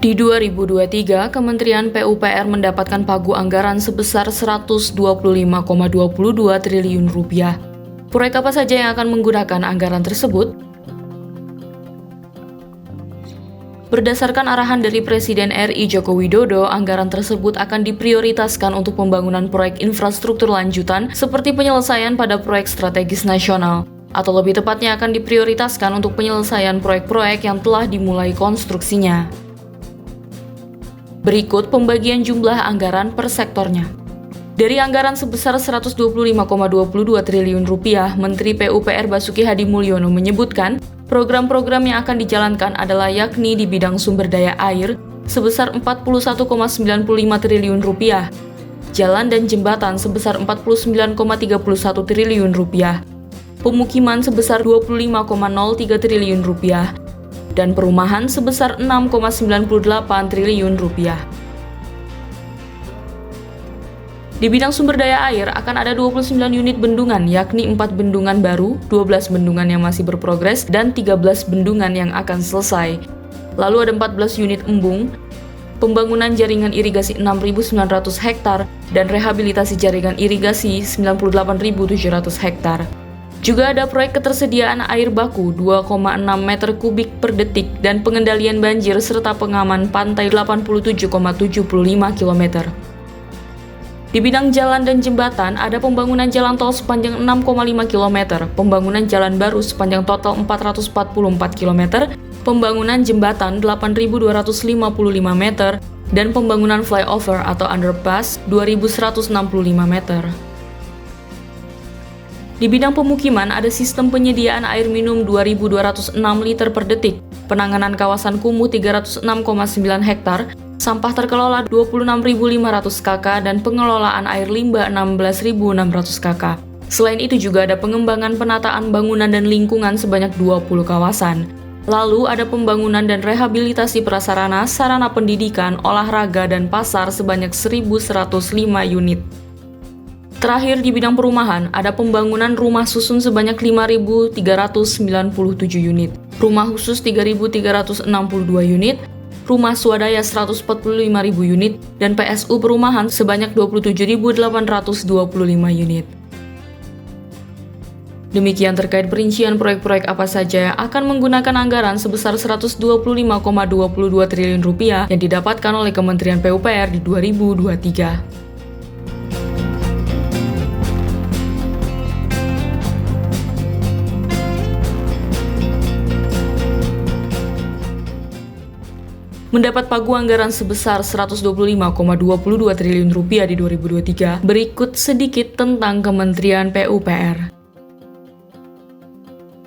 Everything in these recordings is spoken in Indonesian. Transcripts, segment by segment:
Di 2023, Kementerian PUPR mendapatkan pagu anggaran sebesar Rp125,22 triliun. Proyek apa saja yang akan menggunakan anggaran tersebut? Berdasarkan arahan dari Presiden RI Joko Widodo, anggaran tersebut akan diprioritaskan untuk pembangunan proyek infrastruktur lanjutan seperti penyelesaian pada proyek strategis nasional, atau lebih tepatnya akan diprioritaskan untuk penyelesaian proyek-proyek yang telah dimulai konstruksinya. Berikut pembagian jumlah anggaran per sektornya. Dari anggaran sebesar Rp125,22 triliun, Menteri PUPR Basuki Hadi Mulyono menyebutkan program-program yang akan dijalankan adalah yakni di bidang sumber daya air sebesar Rp41,95 triliun, jalan dan jembatan sebesar Rp49,31 triliun, pemukiman sebesar Rp25,03 triliun, dan perumahan sebesar Rp6,98 triliun. Di bidang sumber daya air akan ada 29 unit bendungan, yakni 4 bendungan baru, 12 bendungan yang masih berprogres, dan 13 bendungan yang akan selesai. Lalu ada 14 unit embung, pembangunan jaringan irigasi 6.900 hektar, dan rehabilitasi jaringan irigasi 98.700 hektar. Juga ada proyek ketersediaan air baku 2,6 meter kubik per detik dan pengendalian banjir serta pengaman pantai 87,75 km. Di bidang jalan dan jembatan ada pembangunan jalan tol sepanjang 6,5 km, pembangunan jalan baru sepanjang total 444 km, pembangunan jembatan 8.255 meter, dan pembangunan flyover atau underpass 2.165 meter. Di bidang pemukiman ada sistem penyediaan air minum 2.206 liter per detik, penanganan kawasan kumuh 306,9 hektar, sampah terkelola 26.500 kk, dan pengelolaan air limbah 16.600 kk. Selain itu juga ada pengembangan penataan bangunan dan lingkungan sebanyak 20 kawasan. Lalu ada pembangunan dan rehabilitasi prasarana, sarana pendidikan, olahraga, dan pasar sebanyak 1.105 unit. Terakhir di bidang perumahan, ada pembangunan rumah susun sebanyak 5.397 unit, rumah khusus 3.362 unit, rumah swadaya 145.000 unit, dan PSU perumahan sebanyak 27.825 unit. Demikian terkait perincian proyek-proyek apa saja yang akan menggunakan anggaran sebesar Rp125,22 triliun yang didapatkan oleh Kementerian PUPR di 2023. Mendapat pagu anggaran sebesar Rp125,22 triliun di 2023, berikut sedikit tentang Kementerian PUPR.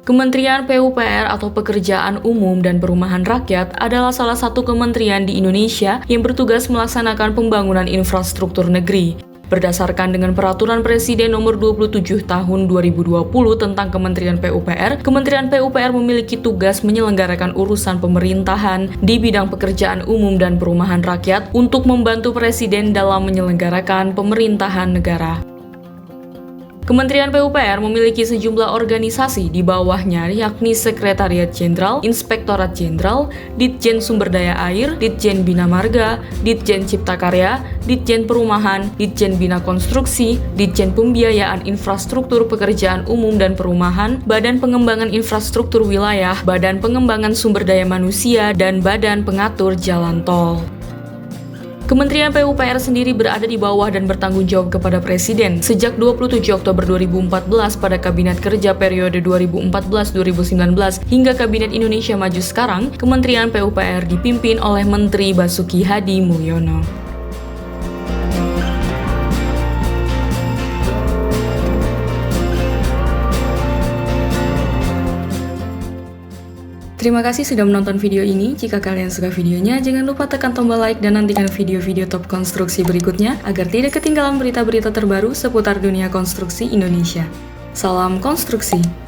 Kementerian PUPR atau Pekerjaan Umum dan Perumahan Rakyat adalah salah satu kementerian di Indonesia yang bertugas melaksanakan pembangunan infrastruktur negeri. Berdasarkan dengan Peraturan Presiden Nomor 27 Tahun 2020 tentang Kementerian PUPR memiliki tugas menyelenggarakan urusan pemerintahan di bidang pekerjaan umum dan perumahan rakyat untuk membantu Presiden dalam menyelenggarakan pemerintahan negara. Kementerian PUPR memiliki sejumlah organisasi di bawahnya, yakni Sekretariat Jenderal, Inspektorat Jenderal, Ditjen Sumber Daya Air, Ditjen Bina Marga, Ditjen Cipta Karya, Ditjen Perumahan, Ditjen Bina Konstruksi, Ditjen Pembiayaan Infrastruktur Pekerjaan Umum dan Perumahan, Badan Pengembangan Infrastruktur Wilayah, Badan Pengembangan Sumber Daya Manusia, dan Badan Pengatur Jalan Tol. Kementerian PUPR sendiri berada di bawah dan bertanggung jawab kepada Presiden sejak 27 Oktober 2014 pada Kabinet Kerja periode 2014-2019 hingga Kabinet Indonesia Maju sekarang. Kementerian PUPR dipimpin oleh Menteri Basuki Hadi Mulyono. Terima kasih sudah menonton video ini. Jika kalian suka videonya, jangan lupa tekan tombol like dan nantikan video-video top konstruksi berikutnya agar tidak ketinggalan berita-berita terbaru seputar dunia konstruksi Indonesia. Salam konstruksi!